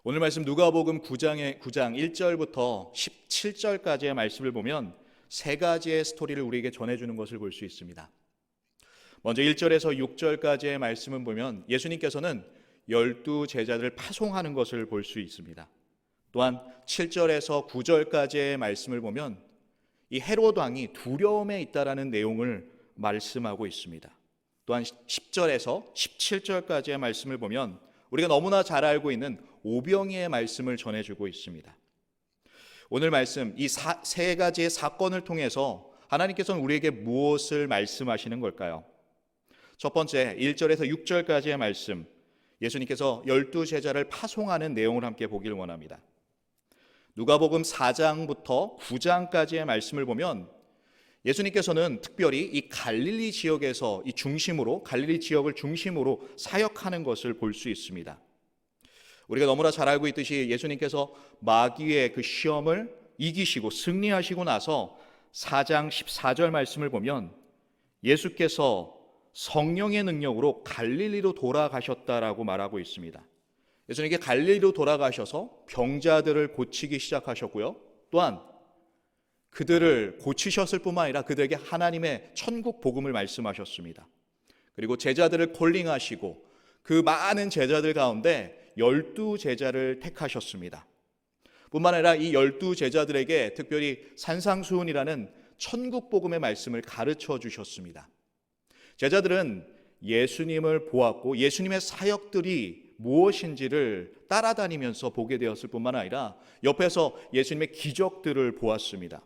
오늘 말씀 누가복음 9장 1절부터 17절까지의 말씀을 보면 세 가지의 스토리를 우리에게 전해주는 것을 볼 수 있습니다. 먼저 1절에서 6절까지의 말씀을 보면 예수님께서는 12 제자들을 파송하는 것을 볼 수 있습니다. 또한 7절에서 9절까지의 말씀을 보면 이 헤롯 왕이 두려움에 있다라는 내용을 말씀하고 있습니다. 또한 10절에서 17절까지의 말씀을 보면 우리가 너무나 잘 알고 있는 오병이의 말씀을 전해주고 있습니다. 오늘 말씀, 이 세 가지의 사건을 통해서 하나님께서는 우리에게 무엇을 말씀하시는 걸까요? 첫 번째 1절에서 6절까지의 말씀, 예수님께서 12 제자를 파송하는 내용을 함께 보기를 원합니다. 누가복음 4장부터 9장까지의 말씀을 보면 예수님께서는 특별히 이 갈릴리 지역에서 갈릴리 지역을 중심으로 사역하는 것을 볼 수 있습니다. 우리가 너무나 잘 알고 있듯이 예수님께서 마귀의 그 시험을 이기시고 승리하시고 나서 4장 14절 말씀을 보면 예수께서 성령의 능력으로 갈릴리로 돌아가셨다라고 말하고 있습니다. 예수님께 갈릴리로 돌아가셔서 병자들을 고치기 시작하셨고요. 또한 그들을 고치셨을 뿐만 아니라 그들에게 하나님의 천국 복음을 말씀하셨습니다. 그리고 제자들을 콜링하시고 그 많은 제자들 가운데 12 제자를 택하셨습니다. 뿐만 아니라 이 12 제자들에게 특별히 산상수훈이라는 천국 복음의 말씀을 가르쳐 주셨습니다. 제자들은 예수님을 보았고 예수님의 사역들이 무엇인지를 따라다니면서 보게 되었을 뿐만 아니라 옆에서 예수님의 기적들을 보았습니다.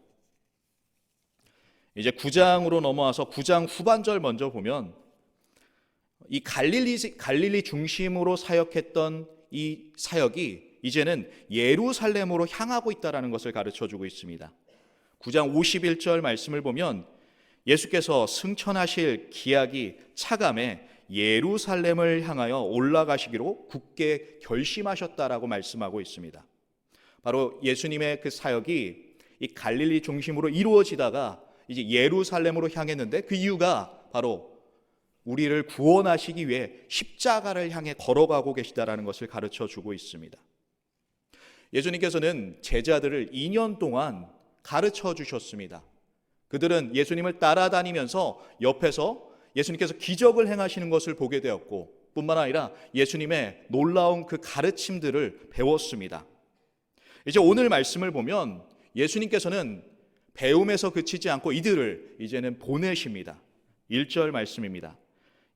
이제 9장으로 넘어와서 9장 후반절 먼저 보면 이 갈릴리 중심으로 사역했던 이 사역이 이제는 예루살렘으로 향하고 있다는 것을 가르쳐주고 있습니다. 9장 51절 말씀을 보면 예수께서 승천하실 기약이 차감해 예루살렘을 향하여 올라가시기로 굳게 결심하셨다라고 말씀하고 있습니다. 바로 예수님의 그 사역이 이 갈릴리 중심으로 이루어지다가 이제 예루살렘으로 향했는데 그 이유가 바로 우리를 구원하시기 위해 십자가를 향해 걸어가고 계시다라는 것을 가르쳐 주고 있습니다. 예수님께서는 제자들을 2년 동안 가르쳐 주셨습니다. 그들은 예수님을 따라다니면서 옆에서 예수님께서 기적을 행하시는 것을 보게 되었고 뿐만 아니라 예수님의 놀라운 그 가르침들을 배웠습니다. 이제 오늘 말씀을 보면 예수님께서는 배움에서 그치지 않고 이들을 이제는 보내십니다. 1절 말씀입니다.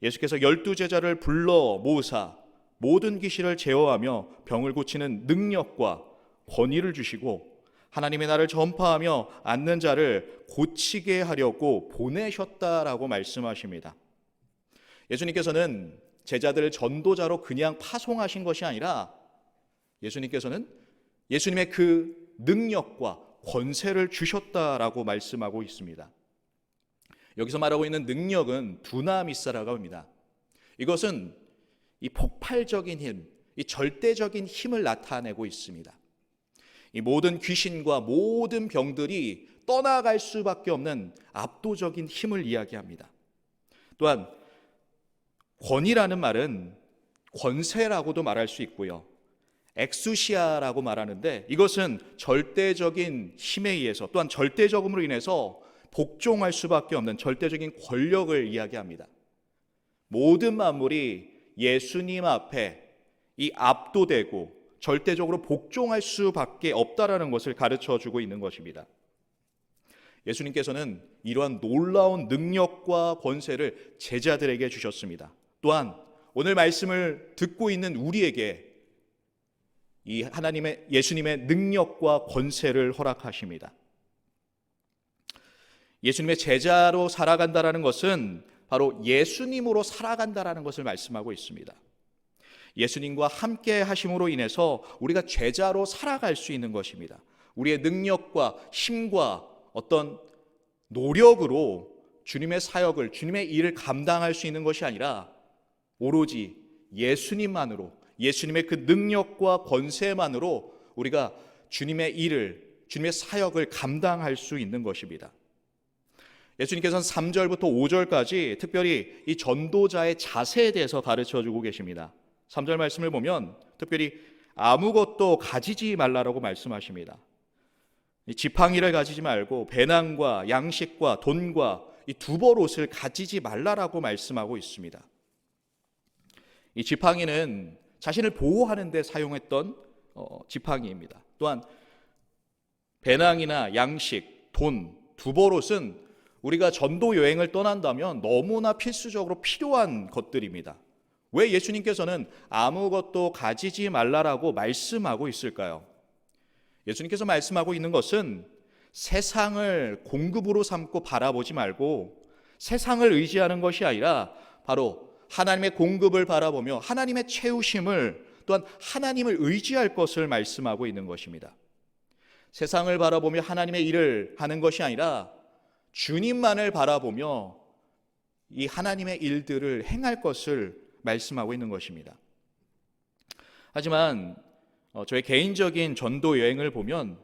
예수께서 12 제자를 불러 모으사 모든 귀신을 제어하며 병을 고치는 능력과 권위를 주시고 하나님의 나라를 전파하며 앉는 자를 고치게 하려고 보내셨다라고 말씀하십니다. 예수님께서는 제자들을 전도자로 그냥 파송하신 것이 아니라 예수님께서는 예수님의 그 능력과 권세를 주셨다라고 말씀하고 있습니다. 여기서 말하고 있는 능력은 두나미사라고 합니다. 이것은 이 폭발적인 힘, 이 절대적인 힘을 나타내고 있습니다. 이 모든 귀신과 모든 병들이 떠나갈 수밖에 없는 압도적인 힘을 이야기합니다. 또한 권위라는 말은 권세라고도 말할 수 있고요. 엑수시아라고 말하는데 이것은 절대적인 힘에 의해서 또한 절대적음으로 인해서 복종할 수밖에 없는 절대적인 권력을 이야기합니다. 모든 만물이 예수님 앞에 이 압도되고 절대적으로 복종할 수밖에 없다라는 것을 가르쳐주고 있는 것입니다. 예수님께서는 이러한 놀라운 능력과 권세를 제자들에게 주셨습니다. 또한 오늘 말씀을 듣고 있는 우리에게 이 예수님의 능력과 권세를 허락하십니다. 예수님의 제자로 살아간다라는 것은 바로 예수님으로 살아간다라는 것을 말씀하고 있습니다. 예수님과 함께 하심으로 인해서 우리가 제자로 살아갈 수 있는 것입니다. 우리의 능력과 힘과 어떤 노력으로 주님의 사역을, 주님의 일을 감당할 수 있는 것이 아니라 오로지 예수님만으로, 예수님의 그 능력과 권세만으로 우리가 주님의 일을, 주님의 사역을 감당할 수 있는 것입니다. 예수님께서는 3절부터 5절까지 특별히 이 전도자의 자세에 대해서 가르쳐주고 계십니다. 3절 말씀을 보면 특별히 아무것도 가지지 말라라고 말씀하십니다. 이 지팡이를 가지지 말고 배낭과 양식과 돈과 이 두벌 옷을 가지지 말라라고 말씀하고 있습니다. 이 지팡이는 자신을 보호하는 데 사용했던 지팡이입니다. 또한 배낭이나 양식, 돈, 두벌 옷은 우리가 전도 여행을 떠난다면 너무나 필수적으로 필요한 것들입니다. 왜 예수님께서는 아무것도 가지지 말라라고 말씀하고 있을까요? 예수님께서 말씀하고 있는 것은 세상을 공급으로 삼고 바라보지 말고 세상을 의지하는 것이 아니라 바로 하나님의 공급을 바라보며 하나님의 채우심을 또한 하나님을 의지할 것을 말씀하고 있는 것입니다. 세상을 바라보며 하나님의 일을 하는 것이 아니라 주님만을 바라보며 이 하나님의 일들을 행할 것을 말씀하고 있는 것입니다. 하지만 저의 개인적인 전도 여행을 보면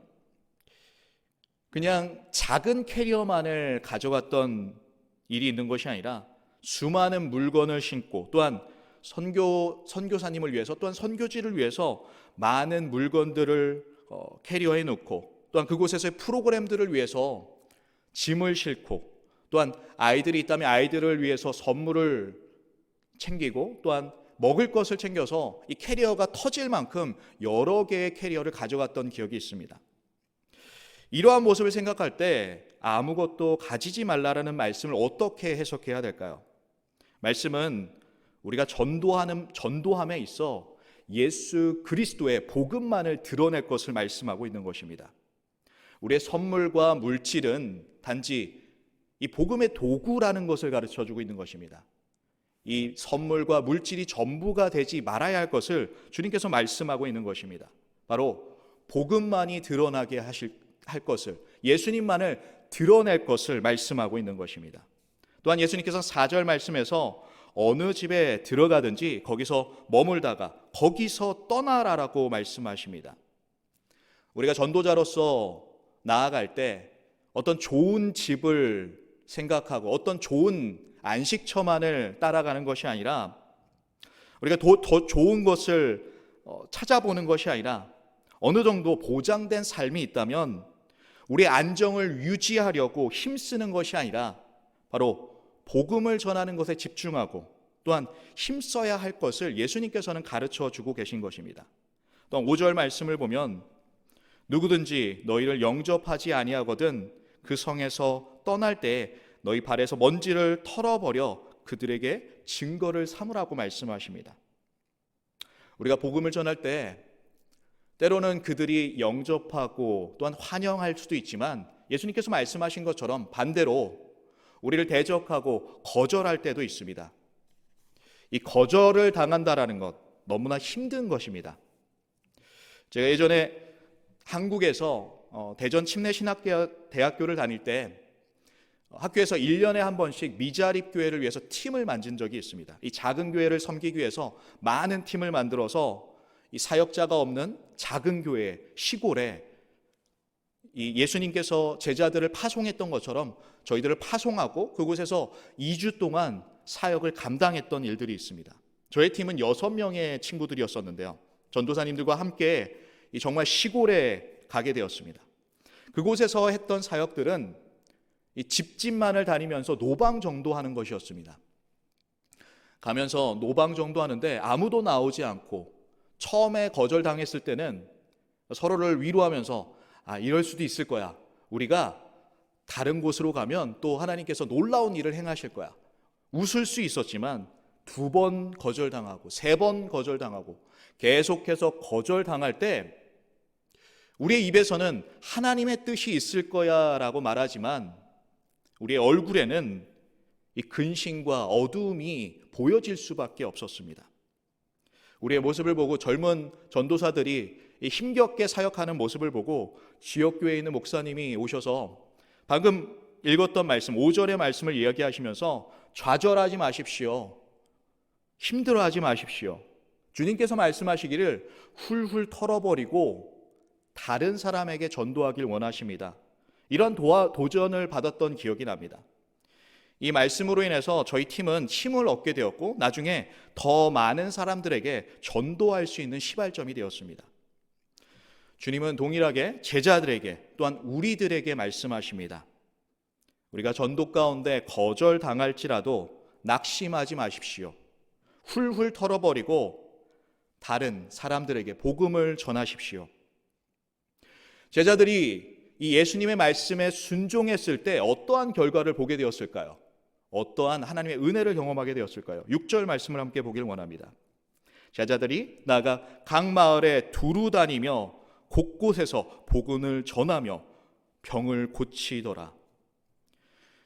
그냥 작은 캐리어만을 가져갔던 일이 있는 것이 아니라 수많은 물건을 싣고 또한 선교사님을 위해서 또한 선교지를 위해서 많은 물건들을 캐리어에 넣고 또한 그곳에서의 프로그램들을 위해서 짐을 싣고 또한 아이들이 있다면 아이들을 위해서 선물을 챙기고 또한 먹을 것을 챙겨서 이 캐리어가 터질 만큼 여러 개의 캐리어를 가져갔던 기억이 있습니다. 이러한 모습을 생각할 때 아무것도 가지지 말라라는 말씀을 어떻게 해석해야 될까요? 말씀은 우리가 전도함에 있어 예수 그리스도의 복음만을 드러낼 것을 말씀하고 있는 것입니다. 우리의 선물과 물질은 단지 이 복음의 도구라는 것을 가르쳐주고 있는 것입니다. 이 선물과 물질이 전부가 되지 말아야 할 것을 주님께서 말씀하고 있는 것입니다. 바로 복음만이 드러나게 할 것을, 예수님만을 드러낼 것을 말씀하고 있는 것입니다. 또한 예수님께서 4절 말씀에서 어느 집에 들어가든지 거기서 머물다가 거기서 떠나라라고 말씀하십니다. 우리가 전도자로서 나아갈 때 어떤 좋은 집을 생각하고 어떤 좋은 안식처만을 따라가는 것이 아니라 우리가 더 좋은 것을 찾아보는 것이 아니라 어느 정도 보장된 삶이 있다면 우리의 안정을 유지하려고 힘쓰는 것이 아니라 바로 복음을 전하는 것에 집중하고 또한 힘써야 할 것을 예수님께서는 가르쳐 주고 계신 것입니다. 또한 5절 말씀을 보면 누구든지 너희를 영접하지 아니하거든 그 성에서 떠날 때 너희 발에서 먼지를 털어버려 그들에게 증거를 삼으라고 말씀하십니다. 우리가 복음을 전할 때 때로는 그들이 영접하고 또한 환영할 수도 있지만 예수님께서 말씀하신 것처럼 반대로 우리를 대적하고 거절할 때도 있습니다. 이 거절을 당한다라는 것 너무나 힘든 것입니다. 제가 예전에 한국에서 대전 침례신학대학교를 다닐 때 학교에서 1년에 한 번씩 미자립 교회를 위해서 팀을 만든 적이 있습니다. 이 작은 교회를 섬기기 위해서 많은 팀을 만들어서 이 사역자가 없는 작은 교회, 시골에 이 예수님께서 제자들을 파송했던 것처럼 저희들을 파송하고 그곳에서 2주 동안 사역을 감당했던 일들이 있습니다. 저희 팀은 6명의 친구들이었었는데요. 전도사님들과 함께 정말 시골에 가게 되었습니다. 그곳에서 했던 사역들은 이 집집만을 다니면서 노방 정도하는 것이었습니다. 가면서 노방 정도하는데 아무도 나오지 않고 처음에 거절당했을 때는 서로를 위로하면서 이럴 수도 있을 거야. 우리가 다른 곳으로 가면 또 하나님께서 놀라운 일을 행하실 거야. 웃을 수 있었지만 2번 거절당하고 3번 거절당하고 계속해서 거절당할 때 우리의 입에서는 하나님의 뜻이 있을 거야 라고 말하지만 우리의 얼굴에는 이 근심과 어두움이 보여질 수밖에 없었습니다. 우리의 모습을 보고 젊은 전도사들이 힘겹게 사역하는 모습을 보고 지역교회에 있는 목사님이 오셔서 방금 읽었던 말씀 5절의 말씀을 이야기하시면서 좌절하지 마십시오. 힘들어하지 마십시오. 주님께서 말씀하시기를 훌훌 털어버리고 다른 사람에게 전도하길 원하십니다. 이런 도전을 받았던 기억이 납니다. 이 말씀으로 인해서 저희 팀은 힘을 얻게 되었고 나중에 더 많은 사람들에게 전도할 수 있는 시발점이 되었습니다. 주님은 동일하게 제자들에게 또한 우리들에게 말씀하십니다. 우리가 전도 가운데 거절당할지라도 낙심하지 마십시오. 훌훌 털어버리고 다른 사람들에게 복음을 전하십시오. 제자들이 이 예수님의 말씀에 순종했을 때 어떠한 결과를 보게 되었을까요? 어떠한 하나님의 은혜를 경험하게 되었을까요? 6절 말씀을 함께 보길 원합니다. 제자들이 나가 각 마을에 두루 다니며 곳곳에서 복음을 전하며 병을 고치더라.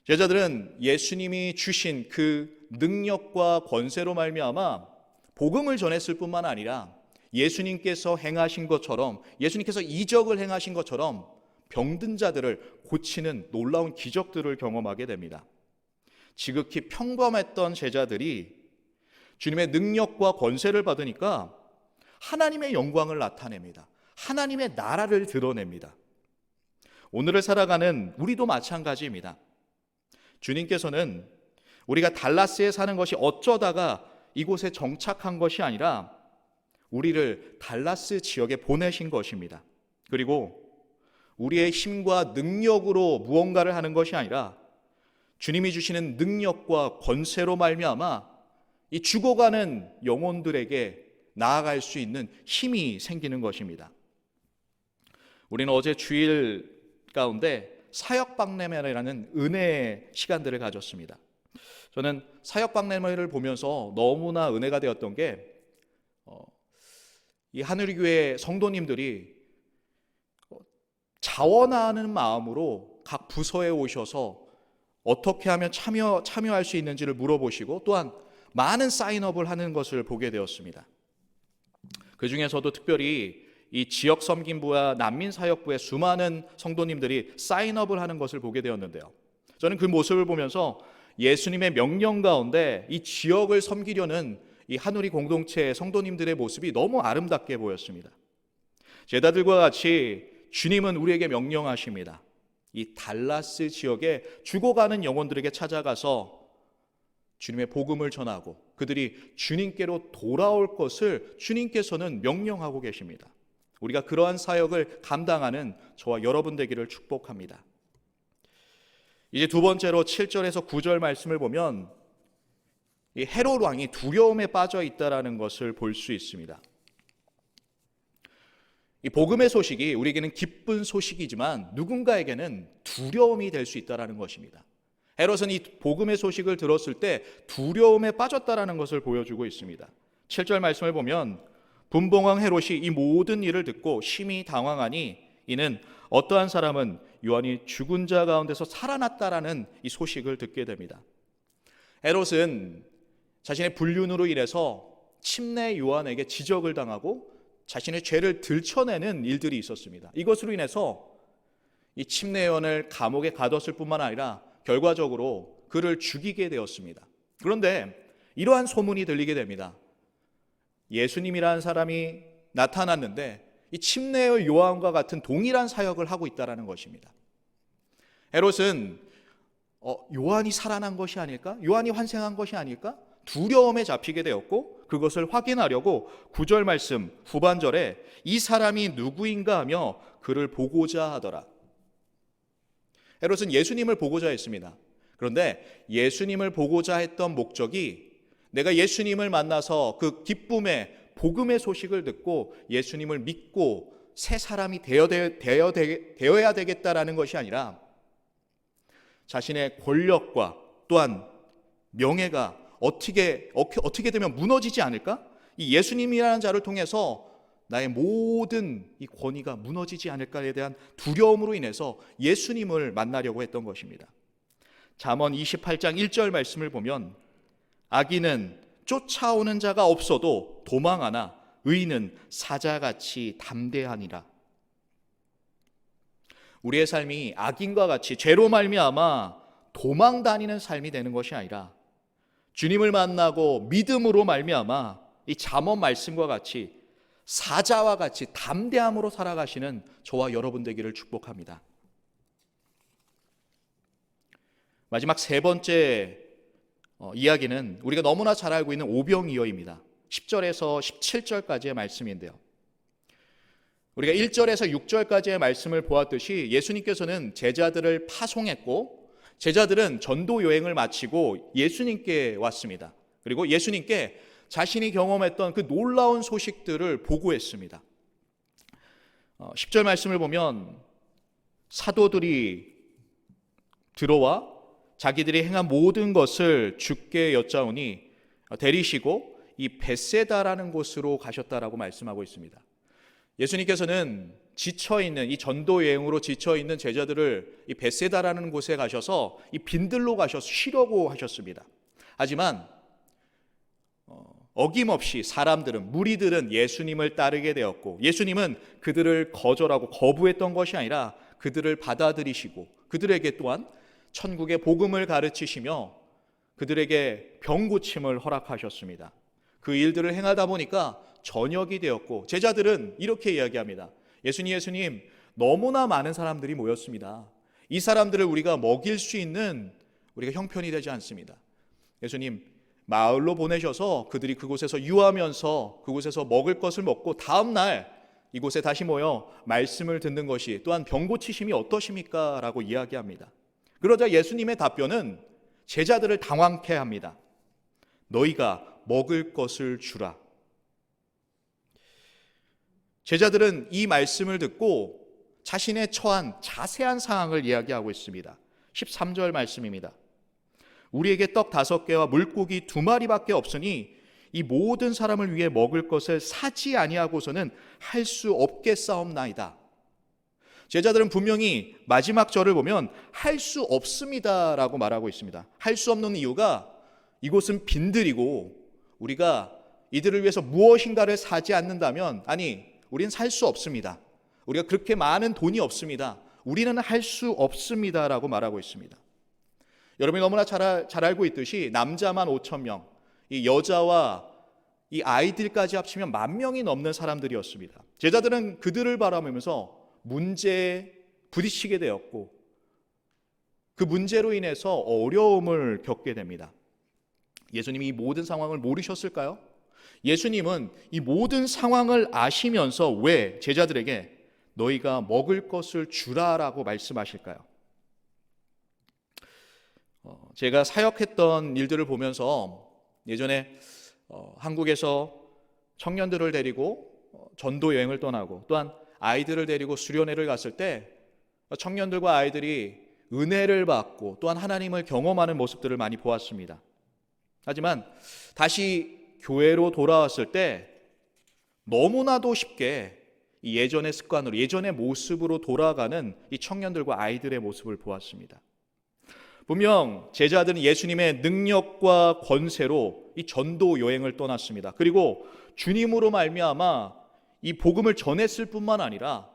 제자들은 예수님이 주신 그 능력과 권세로 말미암아 복음을 전했을 뿐만 아니라 예수님께서 행하신 것처럼, 예수님께서 이적을 행하신 것처럼 병든 자들을 고치는 놀라운 기적들을 경험하게 됩니다. 지극히 평범했던 제자들이 주님의 능력과 권세를 받으니까 하나님의 영광을 나타냅니다. 하나님의 나라를 드러냅니다. 오늘을 살아가는 우리도 마찬가지입니다. 주님께서는 우리가 달라스에 사는 것이 어쩌다가 이곳에 정착한 것이 아니라 우리를 달라스 지역에 보내신 것입니다. 그리고 우리의 힘과 능력으로 무언가를 하는 것이 아니라 주님이 주시는 능력과 권세로 말미암아 이 죽어가는 영혼들에게 나아갈 수 있는 힘이 생기는 것입니다. 우리는 어제 주일 가운데 사역박람회라는 은혜의 시간들을 가졌습니다. 저는 사역박람회를 보면서 너무나 은혜가 되었던 게 이 하늘교회 성도님들이 자원하는 마음으로 각 부서에 오셔서 어떻게 하면 참여할 수 있는지를 물어보시고 또한 많은 사인업을 하는 것을 보게 되었습니다. 그 중에서도 특별히 이 지역 섬김부와 난민사역부의 수많은 성도님들이 사인업을 하는 것을 보게 되었는데요. 저는 그 모습을 보면서 예수님의 명령 가운데 이 지역을 섬기려는 이 한우리 공동체의 성도님들의 모습이 너무 아름답게 보였습니다. 제자들과 같이 주님은 우리에게 명령하십니다. 이 달라스 지역에 죽어가는 영혼들에게 찾아가서 주님의 복음을 전하고 그들이 주님께로 돌아올 것을 주님께서는 명령하고 계십니다. 우리가 그러한 사역을 감당하는 저와 여러분 되기를 축복합니다. 이제 두 번째로 7절에서 9절 말씀을 보면 이 헤롯 왕이 두려움에 빠져 있다라는 것을 볼 수 있습니다. 이 복음의 소식이 우리에게는 기쁜 소식이지만 누군가에게는 두려움이 될 수 있다라는 것입니다. 헤롯은 이 복음의 소식을 들었을 때 두려움에 빠졌다라는 것을 보여주고 있습니다. 7절 말씀을 보면 분봉왕 헤롯이 이 모든 일을 듣고 심히 당황하니 이는 어떠한 사람은 요한이 죽은 자 가운데서 살아났다라는 이 소식을 듣게 됩니다. 헤롯은 자신의 불륜으로 인해서 침례 요한에게 지적을 당하고 자신의 죄를 들춰내는 일들이 있었습니다. 이것으로 인해서 이 침례 요한을 감옥에 가뒀을 뿐만 아니라 결과적으로 그를 죽이게 되었습니다. 그런데 이러한 소문이 들리게 됩니다. 예수님이라는 사람이 나타났는데 이 침례의 요한과 같은 동일한 사역을 하고 있다는 것입니다. 헤롯은 요한이 살아난 것이 아닐까? 요한이 환생한 것이 아닐까? 두려움에 잡히게 되었고 그것을 확인하려고 9절 말씀 후반절에 이 사람이 누구인가 하며 그를 보고자 하더라. 헤롯은 예수님을 보고자 했습니다. 그런데 예수님을 보고자 했던 목적이 내가 예수님을 만나서 그 기쁨의 복음의 소식을 듣고 예수님을 믿고 새 사람이 되어야 되겠다라는 것이 아니라 자신의 권력과 또한 명예가 어떻게 되면 무너지지 않을까? 이 예수님이라는 자를 통해서 나의 모든 이 권위가 무너지지 않을까에 대한 두려움으로 인해서 예수님을 만나려고 했던 것입니다. 잠언 28장 1절 말씀을 보면 악인은 쫓아오는 자가 없어도 도망하나 의인은 사자같이 담대하니라. 우리의 삶이 악인과 같이 죄로 말미암아 도망 다니는 삶이 되는 것이 아니라 주님을 만나고 믿음으로 말미암아 이 잠언 말씀과 같이 사자와 같이 담대함으로 살아가시는 저와 여러분 되기를 축복합니다. 마지막 세 번째 이야기는 우리가 너무나 잘 알고 있는 오병이어입니다. 10절에서 17절까지의 말씀인데요. 우리가 1절에서 6절까지의 말씀을 보았듯이 예수님께서는 제자들을 파송했고 제자들은 전도 여행을 마치고 예수님께 왔습니다. 그리고 예수님께 자신이 경험했던 그 놀라운 소식들을 보고했습니다. 10절 말씀을 보면 사도들이 들어와 자기들이 행한 모든 것을 주께 여짜오니 데리시고 이 벳세다라는 곳으로 가셨다라고 말씀하고 있습니다. 예수님께서는 지쳐있는 이 전도 여행으로 지쳐있는 제자들을 이 벳세다라는 곳에 가셔서 이 빈들로 가셔서 쉬려고 하셨습니다. 하지만 어김없이 사람들은, 무리들은 예수님을 따르게 되었고 예수님은 그들을 거절하고 거부했던 것이 아니라 그들을 받아들이시고 그들에게 또한 천국의 복음을 가르치시며 그들에게 병 고침을 허락하셨습니다. 그 일들을 행하다 보니까 저녁이 되었고 제자들은 이렇게 이야기합니다. 예수님, 너무나 많은 사람들이 모였습니다. 이 사람들을 우리가 먹일 수 있는 우리가 형편이 되지 않습니다. 예수님, 마을로 보내셔서 그들이 그곳에서 유하면서 그곳에서 먹을 것을 먹고 다음 날 이곳에 다시 모여 말씀을 듣는 것이 또한 병 고치심이 어떠십니까? 라고 이야기합니다. 그러자 예수님의 답변은 제자들을 당황케 합니다. 너희가 먹을 것을 주라. 제자들은 이 말씀을 듣고 자신의 처한 자세한 상황을 이야기하고 있습니다. 13절 말씀입니다. 우리에게 떡 5개와 물고기 2마리밖에 없으니 이 모든 사람을 위해 먹을 것을 사지 아니하고서는 할 수 없겠사옵나이다. 제자들은 분명히 마지막 절을 보면 할 수 없습니다라고 말하고 있습니다. 할 수 없는 이유가 이곳은 빈들이고 우리가 이들을 위해서 무엇인가를 사지 않는다면 우리는 살 수 없습니다. 우리가 그렇게 많은 돈이 없습니다. 우리는 할 수 없습니다라고 말하고 있습니다. 여러분이 너무나 잘 알고 있듯이 남자만 5,000명, 이 여자와 이 아이들까지 합치면 10,000명이 넘는 사람들이었습니다. 제자들은 그들을 바라보면서 문제에 부딪히게 되었고 그 문제로 인해서 어려움을 겪게 됩니다. 예수님이 이 모든 상황을 모르셨을까요? 예수님은 이 모든 상황을 아시면서 왜 제자들에게 너희가 먹을 것을 주라라고 말씀하실까요? 제가 사역했던 일들을 보면서 예전에 한국에서 청년들을 데리고 전도 여행을 떠나고 또한 아이들을 데리고 수련회를 갔을 때 청년들과 아이들이 은혜를 받고 또한 하나님을 경험하는 모습들을 많이 보았습니다. 하지만 다시 교회로 돌아왔을 때 너무나도 쉽게 이 예전의 습관으로 예전의 모습으로 돌아가는 이 청년들과 아이들의 모습을 보았습니다. 분명 제자들은 예수님의 능력과 권세로 이 전도 여행을 떠났습니다. 그리고 주님으로 말미암아 이 복음을 전했을 뿐만 아니라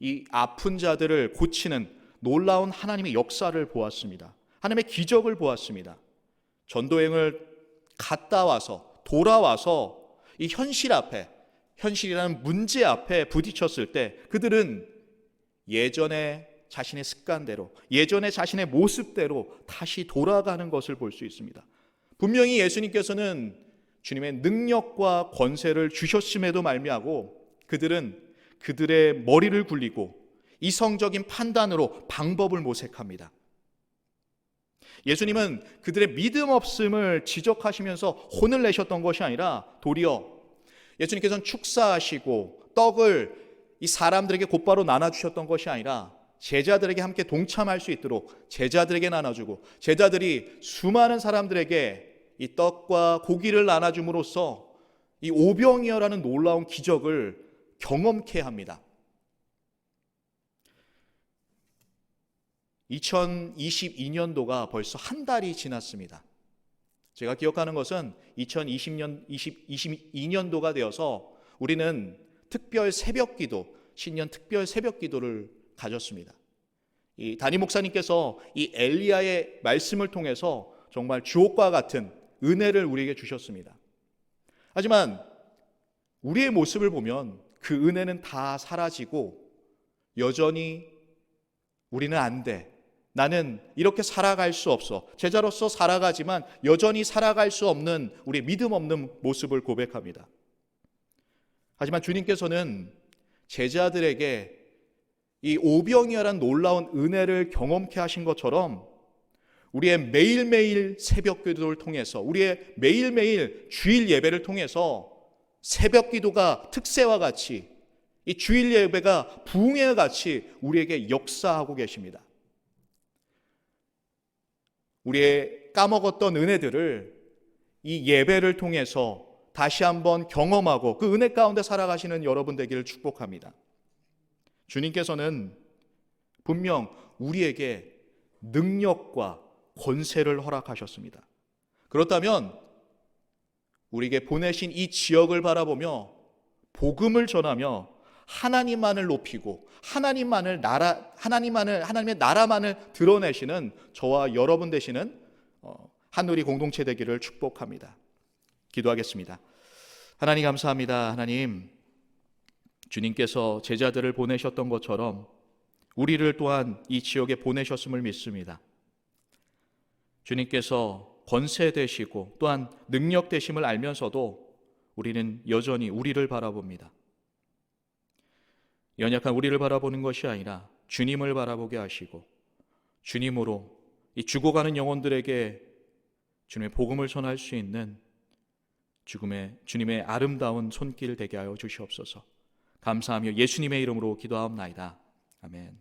이 아픈 자들을 고치는 놀라운 하나님의 역사를 보았습니다. 하나님의 기적을 보았습니다. 전도 여행을 갔다 와서 돌아와서 이 현실이라는 문제 앞에 부딪혔을 때 그들은 예전에 자신의 습관대로 예전에 자신의 모습대로 다시 돌아가는 것을 볼 수 있습니다. 분명히 예수님께서는 주님의 능력과 권세를 주셨음에도 말미암고 그들은 그들의 머리를 굴리고 이성적인 판단으로 방법을 모색합니다. 예수님은 그들의 믿음 없음을 지적하시면서 혼을 내셨던 것이 아니라 도리어 예수님께서는 축사하시고 떡을 이 사람들에게 곧바로 나눠주셨던 것이 아니라 제자들에게 함께 동참할 수 있도록 제자들에게 나눠주고 제자들이 수많은 사람들에게 이 떡과 고기를 나눠줌으로써 이 오병이어라는 놀라운 기적을 경험케 합니다. 2022년도가 벌써 한 달이 지났습니다. 제가 기억하는 것은 2022년도가 되어서 우리는 특별 새벽기도, 신년 특별 새벽기도를 가졌습니다. 이 담임 목사님께서 이 엘리야의 말씀을 통해서 정말 주옥과 같은 은혜를 우리에게 주셨습니다. 하지만 우리의 모습을 보면 그 은혜는 다 사라지고 여전히 우리는 안 돼. 나는 이렇게 살아갈 수 없어. 제자로서 살아가지만 여전히 살아갈 수 없는 우리 믿음 없는 모습을 고백합니다. 하지만 주님께서는 제자들에게 이 오병이어란 놀라운 은혜를 경험케 하신 것처럼 우리의 매일매일 새벽 기도를 통해서, 우리의 매일매일 주일 예배를 통해서 새벽 기도가 특세와 같이, 이 주일 예배가 부흥회와 같이 우리에게 역사하고 계십니다. 우리의 까먹었던 은혜들을 이 예배를 통해서 다시 한번 경험하고 그 은혜 가운데 살아가시는 여러분 되기를 축복합니다. 주님께서는 분명 우리에게 능력과 권세를 허락하셨습니다. 그렇다면 우리에게 보내신 이 지역을 바라보며 복음을 전하며 하나님만을 높이고 하나님의 나라만을 드러내시는 저와 여러분 되시는 한우리 공동체 되기를 축복합니다. 기도하겠습니다. 하나님 감사합니다. 하나님, 주님께서 제자들을 보내셨던 것처럼 우리를 또한 이 지역에 보내셨음을 믿습니다. 주님께서 권세 되시고 또한 능력 되심을 알면서도 우리는 여전히 우리를 바라봅니다. 연약한 우리를 바라보는 것이 아니라 주님을 바라보게 하시고 주님으로 이 죽어가는 영혼들에게 주님의 복음을 전할 수 있는 주님의 아름다운 손길 되게 하여 주시옵소서. 감사하며 예수님의 이름으로 기도하옵나이다. 아멘.